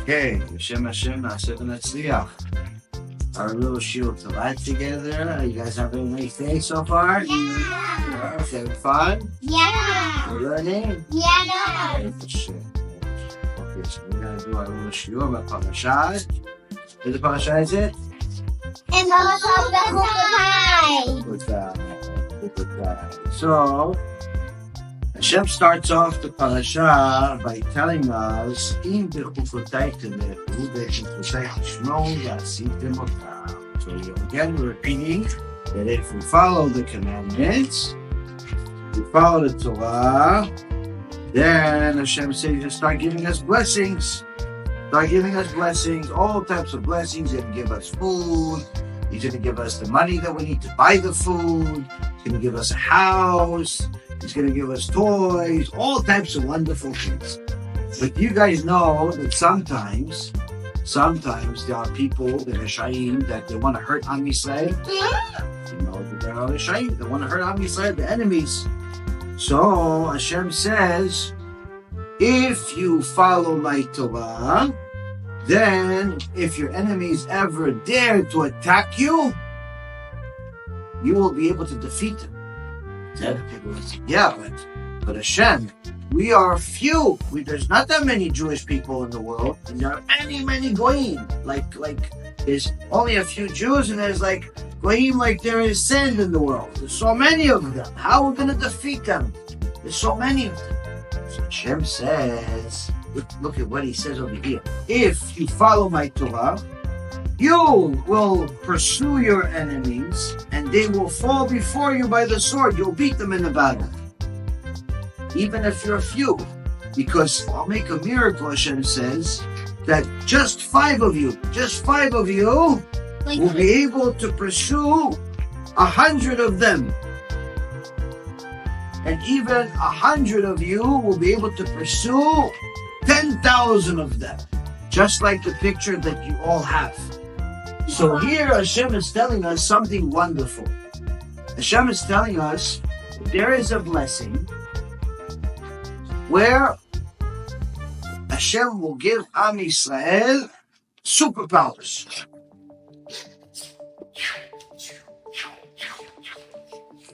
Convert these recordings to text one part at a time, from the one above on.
Okay, Hashem na'aseh v'natzliach. Our little shield to light together. You guys having a nice day so far? Yeah. Having fun? Yeah. We're learning? Yeah. Okay, so we're going to do our little shield about parashah. What the parashah is it? And also the pie. Good. So, Hashem starts off the parasha by telling us, "Im b'chukotayim lehu v'chukotayim tishmor v'asitem otam." So again, we're repeating that if we follow the commandments, we follow the Torah, then Hashem says, "He'll start giving us blessings. Start giving us blessings, all types of blessings. He's going to give us food. He's going to give us the money that we need to buy the food. He's going to give us a house. He's going to give us toys, all types of wonderful things." But you guys know that sometimes there are people that are Shaim that they want to hurt Am Yisrael. You know that there are Shaim that want to hurt Am Yisrael, the enemies. So Hashem says, if you follow my Torah, then if your enemies ever dare to attack you, you will be able to defeat them. Yeah, but Hashem, we are few. There's not that many Jewish people in the world, and there are many goyim. Like there's only a few Jews, and there's like goyim like there is sand in the world. There's so many of them. How are we going to defeat them? There's so many of them. So Hashem says, look at what he says over here. If you follow my Torah, you will pursue your enemies, and they will fall before you by the sword. You'll beat them in the battle. Even if you're few. Because I'll make a miracle, Hashem says, that just five of you will be able to pursue 100 of them. And even 100 of you will be able to pursue 10,000 of them. Just like the picture that you all have. So here Hashem is telling us something wonderful. Hashem is telling us there is a blessing where Hashem will give Am Yisrael superpowers.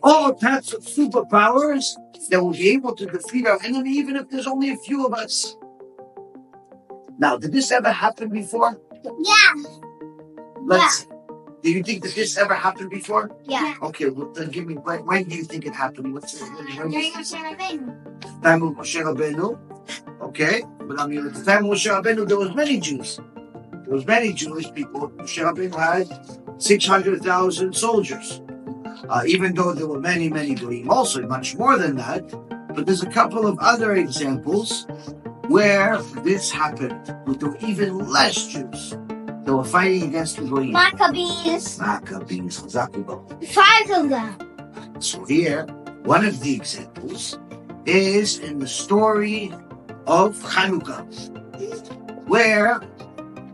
All types of superpowers that will be able to defeat our enemy, even if there's only a few of us. Now, did this ever happen before? Yeah. Let's see. Do you think that this ever happened before? Yeah. Okay, well, then give me, when do you think it happened? What's it? During Moshe Rabbeinu. Time of Moshe Rabbeinu. Okay, but I mean, at the time of Moshe Rabbeinu, there was many Jews. There was many Jewish people. Moshe Rabbeinu had 600,000 soldiers. Even though there were many Goyim, also much more than that. But there's a couple of other examples where this happened. There were even less Jews. They were fighting against the Goyim. Maccabees. Zakuba. 5 of them. So here, one of the examples is in the story of Chanukah, where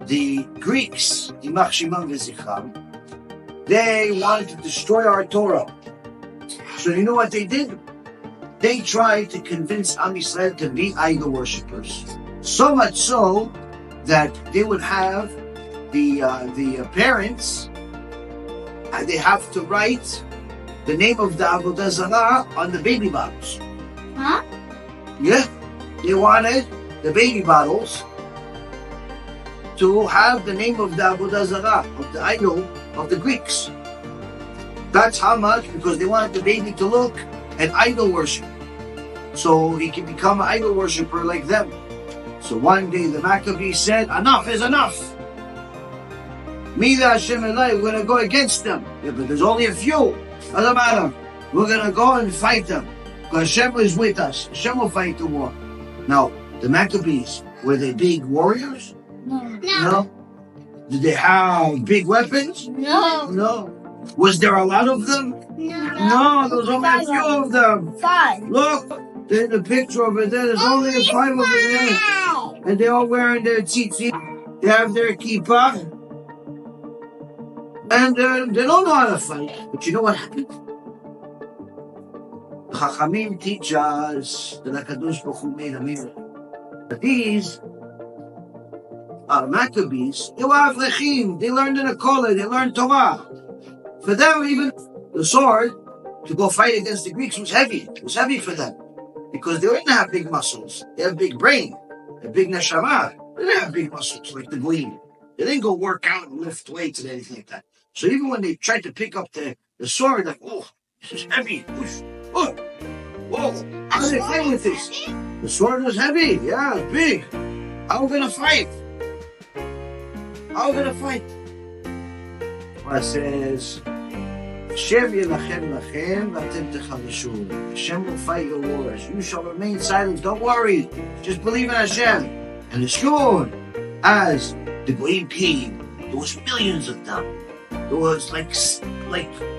the Greeks, Yimach Shimon v'Zichram, they wanted to destroy our Torah. So you know what they did? They tried to convince Am Yisrael to be idol worshippers. So much so that they would have the parents, they have to write the name of the Avodah Zarah on the baby bottles. Huh? Yeah, they wanted the baby bottles to have the name of the Avodah Zarah, of the idol of the Greeks. That's how much, because they wanted the baby to look at idol worship, so he can become an idol worshipper like them. So one day the Maccabees said, enough is enough. Mida Hashem Elai, we're going to go against them. Yeah, but there's only a few. Doesn't matter. We're going to go and fight them. Because Hashem is with us. Hashem will fight the war. Now, the Maccabees, were they big warriors? No. Did they have big weapons? No. Was there a lot of them? No, there was only a few of them. 5. Look, there's a picture over there. There's only 5 of them there. And they're all wearing their tzitzit. They have their kippah. And they don't know how to fight. But you know what happened? Chachamim teach us that HaKadosh Baruch Hu made a miracle. These Maccabees, they were Avlechim. They learned in a kollel. They learned Torah. For them, even the sword to go fight against the Greeks was heavy. It was heavy for them because they didn't have big muscles. They had big brain, a big neshama. They didn't have big muscles like the Goyim. They didn't go work out and lift weights and anything like that. So even when they tried to pick up the sword, like, oh, this is heavy. Oh, whoa, how do they fight with this? The sword was heavy. Yeah, it's big. How are we going to fight? How are we going to fight? It says, Hashem yelachem lachem v'atem techavashu. Hashem will fight your wars. You shall remain silent. Don't worry. Just believe in Hashem. And as soon as the Goyim came, there was millions of them. There was like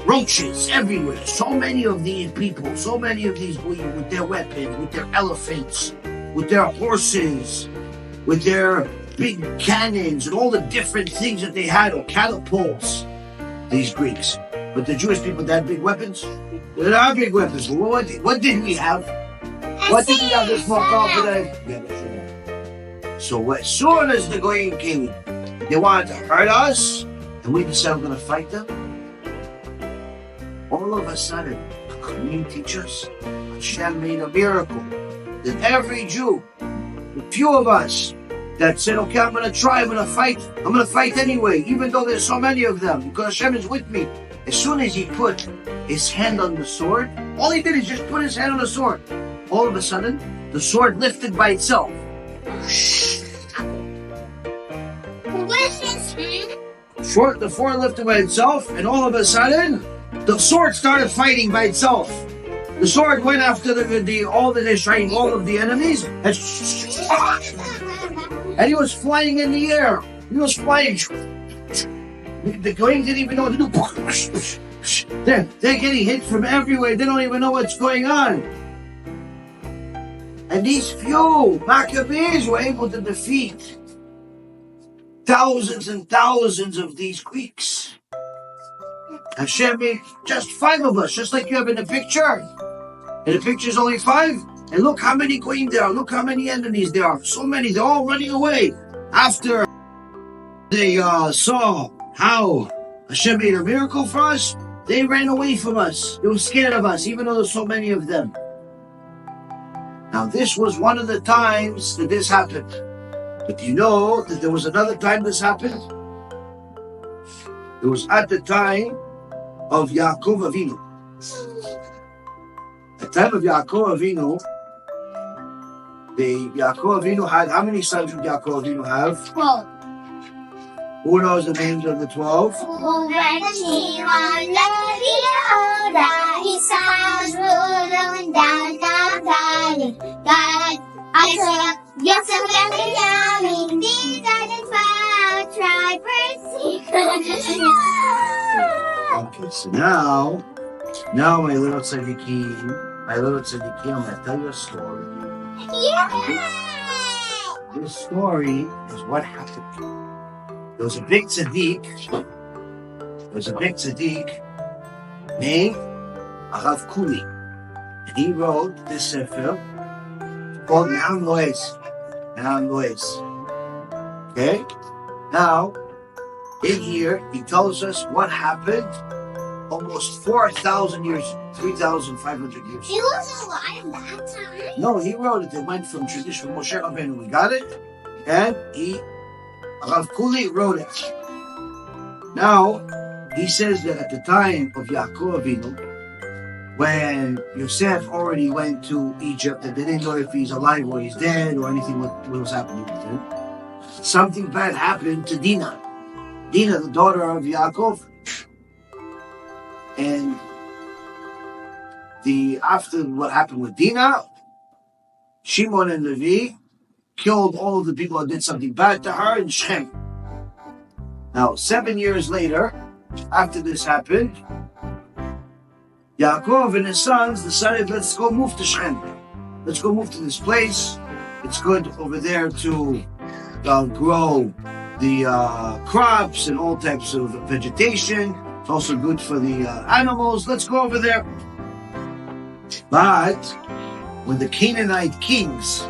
roaches everywhere. So many of these people, so many of these Goyim with their weapons, with their elephants, with their horses, with their big cannons and all the different things that they had, or catapults, these Greeks. But the Jewish people, they had big weapons. They didn't have big weapons. What did we have? What did we have this more confident? So as soon as the Goyim came, they wanted to hurt us, and we decided we're going to fight them. All of a sudden, the Goyim teach us, Hashem made a miracle. That every Jew, the few of us, that said, okay, I'm going to try, I'm going to fight anyway, even though there's so many of them, because Hashem is with me. As soon as he put his hand on the sword, all he did is just put his hand on the sword. All of a sudden, the sword lifted by itself. The sword lifted by itself, and all of a sudden, the sword started fighting by itself. The sword went after all of the enemies, and he was flying in the air. He was flying. The Goyim didn't even know what to do. They're getting hit from everywhere. They don't even know what's going on. And these few Maccabees were able to defeat thousands and thousands of these Greeks. Hashem made just 5 of us, just like you have in the picture. And the picture's only 5. And look how many Goyim there are. Look how many enemies there are. So many. They're all running away. After they saw how Hashem made a miracle for us, they ran away from us. They were scared of us, even though there's so many of them. Now, this was one of the times that this happened. But do you know that there was another time this happened? It was at the time of Yaakov Avinu. At the time of Yaakov Avinu, Yaakov Avinu had, how many sons did Yaakov Avinu have? 12. Who knows the names of the 12? Okay, so now my little tzadikim, I'm going to tell you a story. This story is what happened. There was a big tzaddik. Named Arav Kuli. And he wrote this sefer called Me'am Loez. Okay? Now, in here, he tells us what happened almost 4,000 years, 3,500 years. He was alive that time? No, he wrote it. It went from tradition from Moshe Rabbeinu. We got it. And Rav Kuli wrote it. Now, he says that at the time of Yaakov Avinu, when Yosef already went to Egypt and they didn't know if he's alive or he's dead or anything what was happening with him, something bad happened to Dinah. Dinah, the daughter of Yaakov. And after what happened with Dinah, Shimon and Levi killed all of the people that did something bad to her in Shechem. Now, 7 years later, after this happened, Yaakov and his sons decided, let's go move to Shechem. Let's go move to this place. It's good over there to grow the crops and all types of vegetation. It's also good for the animals. Let's go over there. But when the Canaanite kings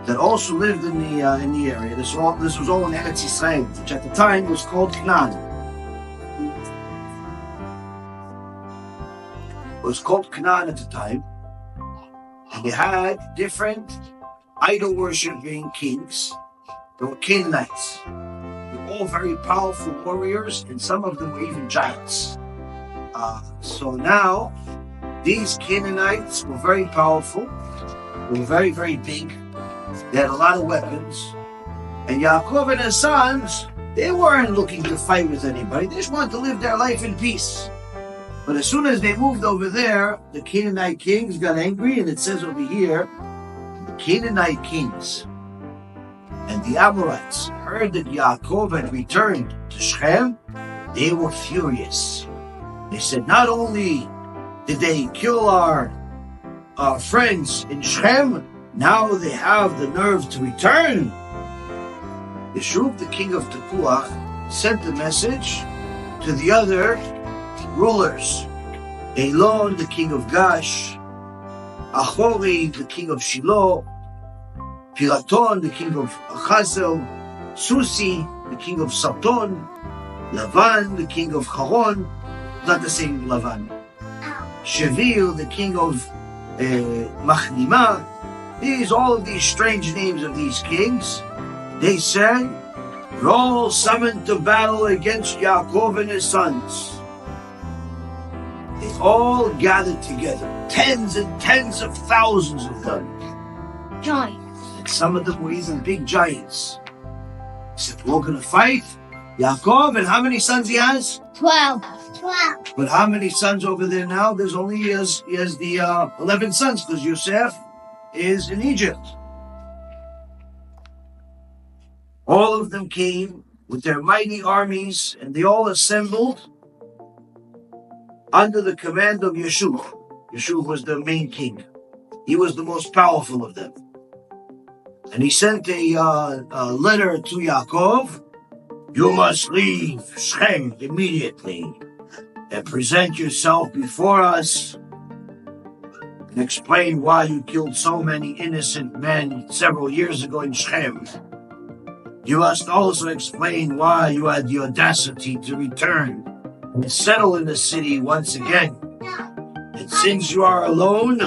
that also lived in the area. This was all in Eretz Yisrael, which at the time was called Canaan. It was called Canaan at the time, and they had different idol-worshipping kings. They were Canaanites. They were all very powerful warriors, and some of them were even giants. So now, these Canaanites were very powerful. They were very, very big. They had a lot of weapons. And Yaakov and his sons, they weren't looking to fight with anybody. They just wanted to live their life in peace. But as soon as they moved over there, the Canaanite kings got angry, and it says over here, the Canaanite kings and the Amorites heard that Yaakov had returned to Shechem. They were furious. They said, not only did they kill our friends in Shechem, now they have the nerve to return. Yeshub, the king of Tepuach, sent a message to the other rulers. Elon, the king of Gash, Achori, the king of Shiloh, Piraton, the king of Chazel, Susi, the king of Sarton, Lavan, the king of Haron, not the same Lavan, Shevil, the king of Machnima. All of these strange names of these kings. They said, we're all summoned to battle against Yaakov and his sons. They all gathered together, tens and tens of thousands of them. Giants. And some of them were even big giants. They said, we're going to fight Yaakov, and how many sons he has? 12. But how many sons over there now? There's only he has the 11 sons, because Yosef is in Egypt. All of them came with their mighty armies, and they all assembled under the command of Yeshua. Yeshua was the main king. He was the most powerful of them. And he sent a letter to Yaakov. You must leave Shechem immediately and present yourself before us and explain why you killed so many innocent men several years ago in Shechem. You must also explain why you had the audacity to return and settle in the city once again. And since you are alone,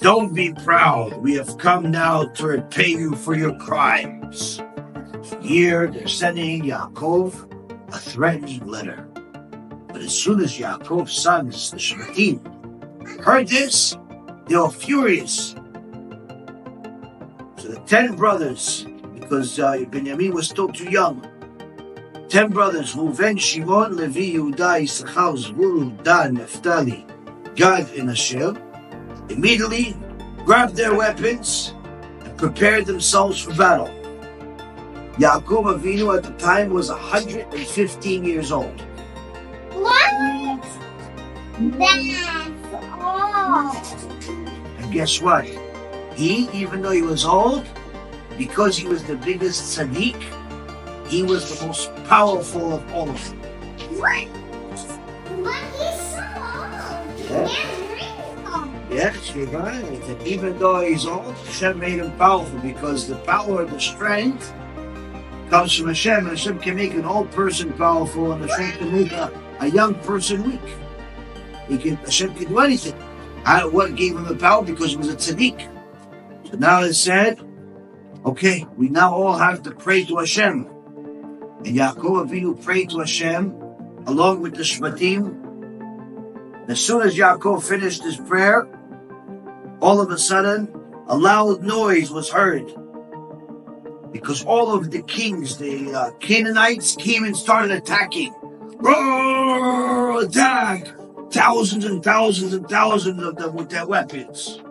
don't be proud. We have come now to repay you for your crimes. Here they're sending Yaakov a threatening letter. But as soon as Yaakov's sons, the Shvatim, heard this, they were furious. So the 10 brothers, because Benjamin was still too young, 10 brothers, Reuven, Shimon, Levi, Yehuda, Issachar, Zvulun, Dan, Naphtali, Gad, and Asher, immediately grabbed their weapons and prepared themselves for battle. Yaakov Avinu at the time was 115 years old. What? That's all. And guess what? He, even though he was old, because he was the biggest tzaddik, he was the most powerful of all of them. What? But he's so old. Yeah. Yeah. Yes, you're right. And even though he's old, Hashem made him powerful, because the power, the strength comes from Hashem. And Hashem can make an old person powerful, and Hashem can make a young person weak. Hashem can do anything. What gave him the power? Because he was a tzaddik. So now it said, okay, we now all have to pray to Hashem. And Yaakov Avinu prayed to Hashem along with the Shvatim. As soon as Yaakov finished his prayer, all of a sudden, a loud noise was heard. Because all of the kings, the Canaanites, came and started attacking. Roar! Attack! Thousands and thousands and thousands of them with their weapons.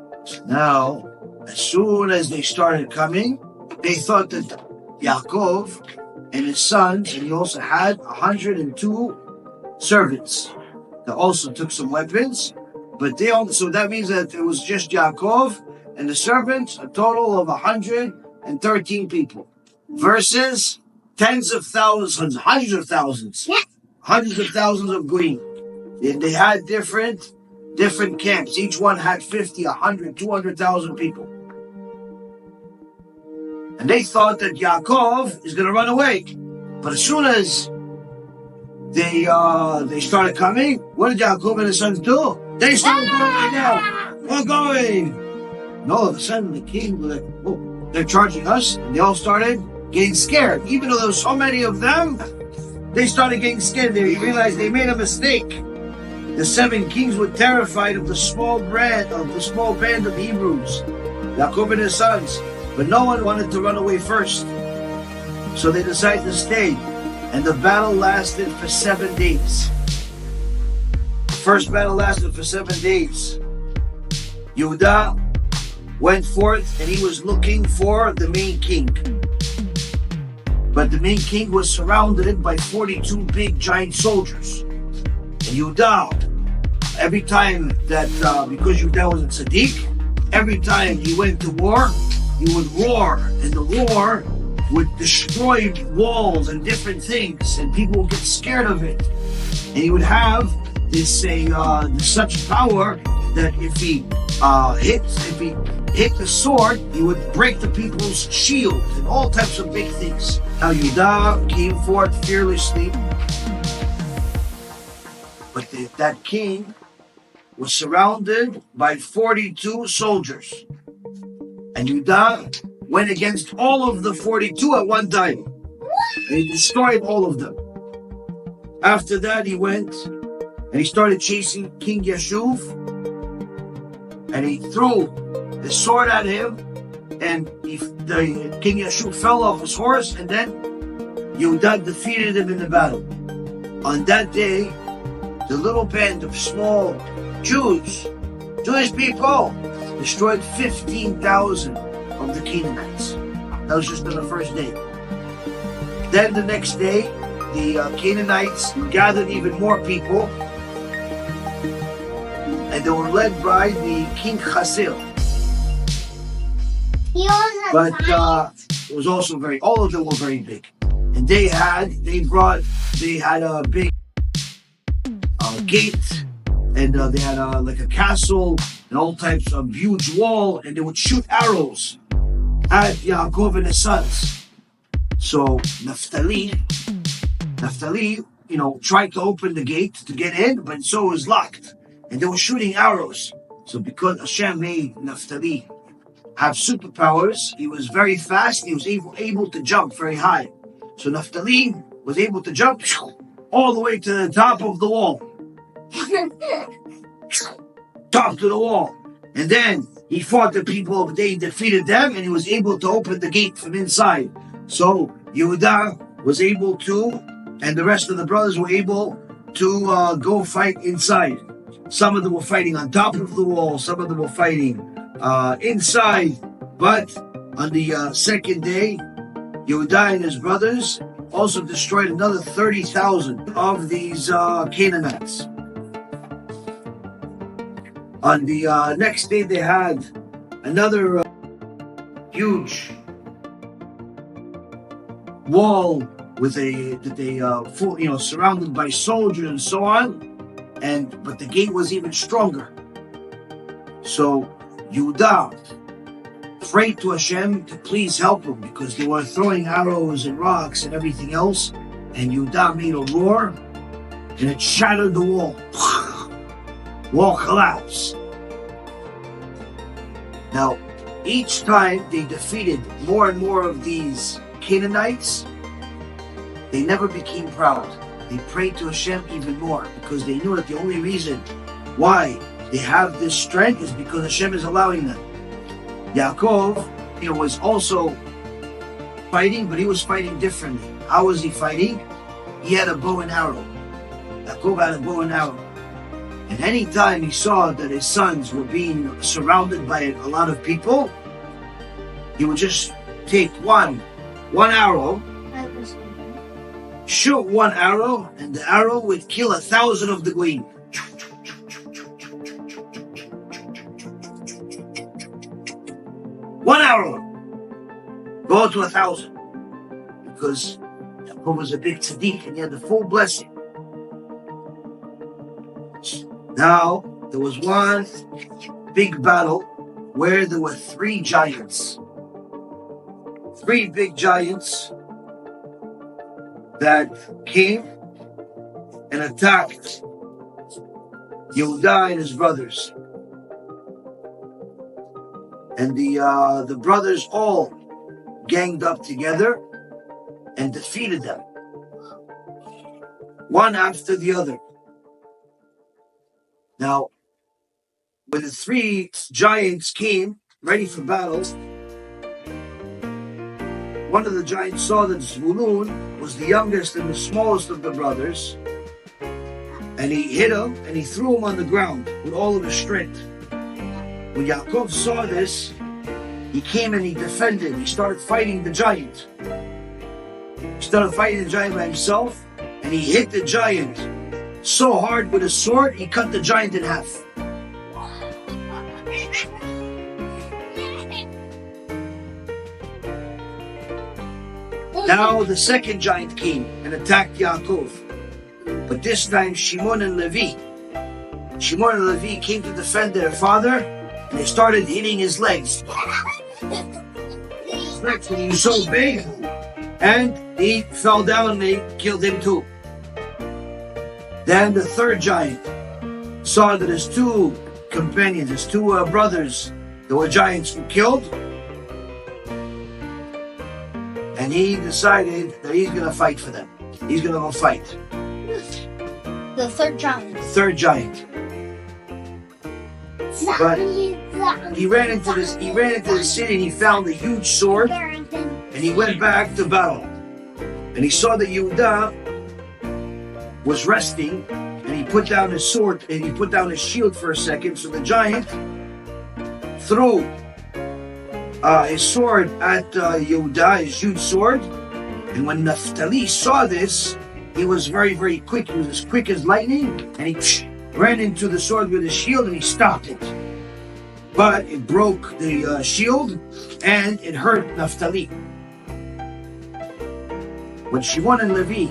Now, as soon as they started coming, they thought that Yaakov and his sons, and he also had 102 servants that also took some weapons, but they all, so that means that it was just Yaakov and the servants, a total of 113 people, versus tens of thousands, hundreds of thousands, hundreds of thousands of goyim. They had different camps. Each one had 50, 100, 200,000 people. And they thought that Yaakov is going to run away. But as soon as they started coming, what did Yaakov and his sons do? They started going right now. We're going. And all of a sudden, the king was like, oh, they're charging us. And they all started getting scared. Even though there were so many of them, they started getting scared. They realized they made a mistake. The 7 kings were terrified of the small band of Hebrews, Yaakov and his sons. But no one wanted to run away first. So they decided to stay. And the battle lasted for 7 days. The first battle lasted for 7 days. Yehuda went forth and he was looking for the main king. But the main king was surrounded by 42 big giant soldiers. And Yehuda, every time that, because Yehuda was a tzaddik, every time he went to war, he would roar, and the roar would destroy walls and different things, and people would get scared of it. And he would have this such power that if he hit the sword, he would break the people's shields and all types of big things. Now Yehuda came forth fearlessly, but that king was surrounded by 42 soldiers. And Yehuda went against all of the 42 at one time. And he destroyed all of them. After that, he went and he started chasing King Yashuv. And he threw the sword at him. And the King Yashuv fell off his horse. And then Yehuda defeated him in the battle. On that day, the little band of small Jewish people, destroyed 15,000 of the Canaanites. That was just on the first day. Then the next day, the Canaanites gathered even more people, and they were led by the King Hasil. But it was also all of them were very big. And they had a big gate, and they had like a castle and all types of huge wall, and they would shoot arrows at Yaakov and his sons. So Naphtali, tried to open the gate to get in, but so it was locked, and they were shooting arrows. So because Hashem made Naphtali have superpowers, he was very fast. He was able to jump very high. So Naphtali was able to jump all the way to the top of the wall. Top to the wall. And then he fought the people, they defeated them, and he was able to open the gate from inside. So Yehuda was able to, and the rest of the brothers were able to go fight inside. Some of them were fighting on top of the wall, some of them were fighting inside. But on the second day, Yehuda and his brothers also destroyed another 30,000 of these Canaanites. On the next day, they had another huge wall with surrounded by soldiers and so on, but the gate was even stronger. So Yehuda prayed to Hashem to please help him, because they were throwing arrows and rocks and everything else, and Yehuda made a roar, and it shattered the wall. Wall collapsed. Now, each time they defeated more and more of these Canaanites, they never became proud. They prayed to Hashem even more, because they knew that the only reason why they have this strength is because Hashem is allowing them. Yaakov, was also fighting, but he was fighting differently. How was he fighting? He had a bow and arrow. Yaakov had a bow and arrow. And any time he saw that his sons were being surrounded by a lot of people, he would just take one arrow, shoot one arrow, and the arrow would kill 1,000 of the goyim. One arrow, go to 1,000, because Yaakov was a big tzaddik and he had the full blessing. Now, there was one big battle where there were 3 giants. three big giants that came and attacked Yehuda and his brothers. And the brothers all ganged up together and defeated them, one after the other. Now, when the three giants came ready for battle, one of the giants saw that Zvulun was the youngest and the smallest of the brothers, and he hit him and he threw him on the ground with all of his strength. When Yaakov saw this, he came and he defended. He started fighting the giant. He started fighting the giant by himself, and he hit the giant so hard with a sword, he cut the giant in half. Now the second giant came and attacked Yaakov. But this time Shimon and Levi came to defend their father, and they started hitting his legs. His legs were so big, and he fell down and they killed him too. Then the third giant saw that his two companions, his two brothers, that were giants, were killed. And he decided that he's going to fight for them. He's going to go fight. The third giant. Third giant. But he ran into the city and he found a huge sword, and he went back to battle. And he saw that Yehuda was resting, and he put down his sword and he put down his shield for a second. So the giant threw his sword at Yehuda, his huge sword. And when Naphtali saw this, he was very, very quick. He was as quick as lightning, and he ran into the sword with his shield and he stopped it. But it broke the shield and it hurt Naphtali. When Shimon and Levi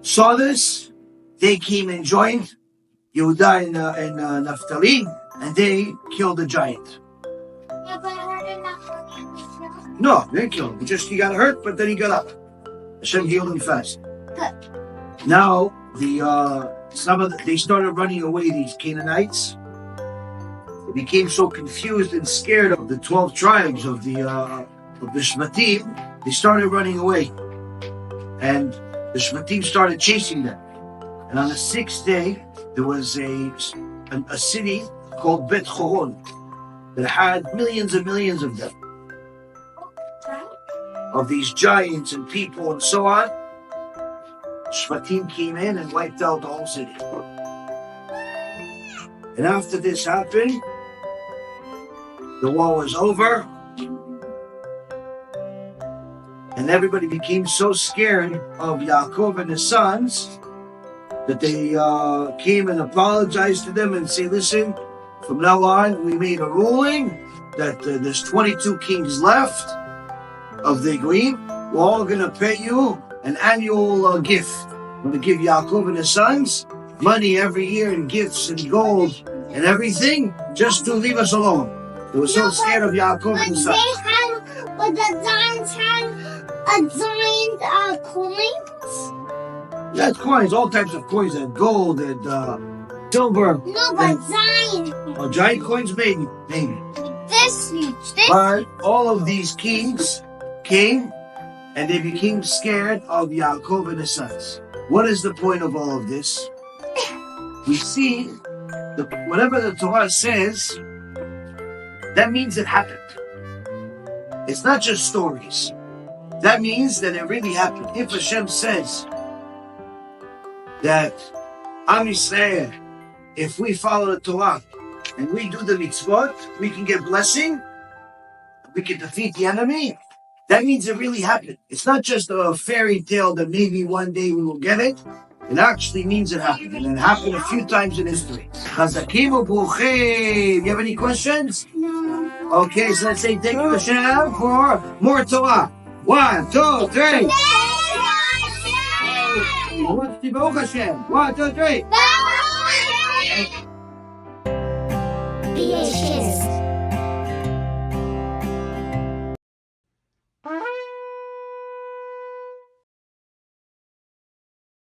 saw this, they came and joined Yehuda and Naphtali, and they killed the giant. Yeah, but I heard it not. No, they didn't kill him. He got hurt, but then he got up. Hashem healed him fast. Good. Now they started running away, these Canaanites. They became so confused and scared of the 12 tribes of the Shvatim. They started running away, and the Shvatim started chasing them. And on the 6th day, there was a city called Bet Horon that had millions and millions of them, of these giants and people and so on. Shvatim came in and wiped out the whole city. And after this happened, the war was over, and everybody became so scared of Yaakov and his sons that they came and apologized to them and say, listen, from now on we made a ruling that there's 22 kings left of the Goyim. We're all going to pay you an annual gift. We're going to give Yaakov and his sons money every year and gifts and gold and everything just to leave us alone. They were so scared of Yaakov and his sons. But the giants had giant coins? Yeah, coins, all types of coins, and gold and silver. No, but giant. Oh, giant coins, maybe. This huge. But all of these kings came and they became scared of Yaakov and his sons. What is the point of all of this? We see whatever the Torah says, that means it happened. It's not just stories. That means that it really happened. If Hashem says that Am Yisrael, if we follow the Torah and we do the mitzvot, we can get blessing, we can defeat the enemy, that means it really happened. It's not just a fairy tale that maybe one day we will get it. It actually means it happened. And it happened a few times in history. Chazakim u'bruchim. You have any questions? No. Okay, so let's say thank you Hashem for more Torah. 1, 2, 3. 1, 2, 3.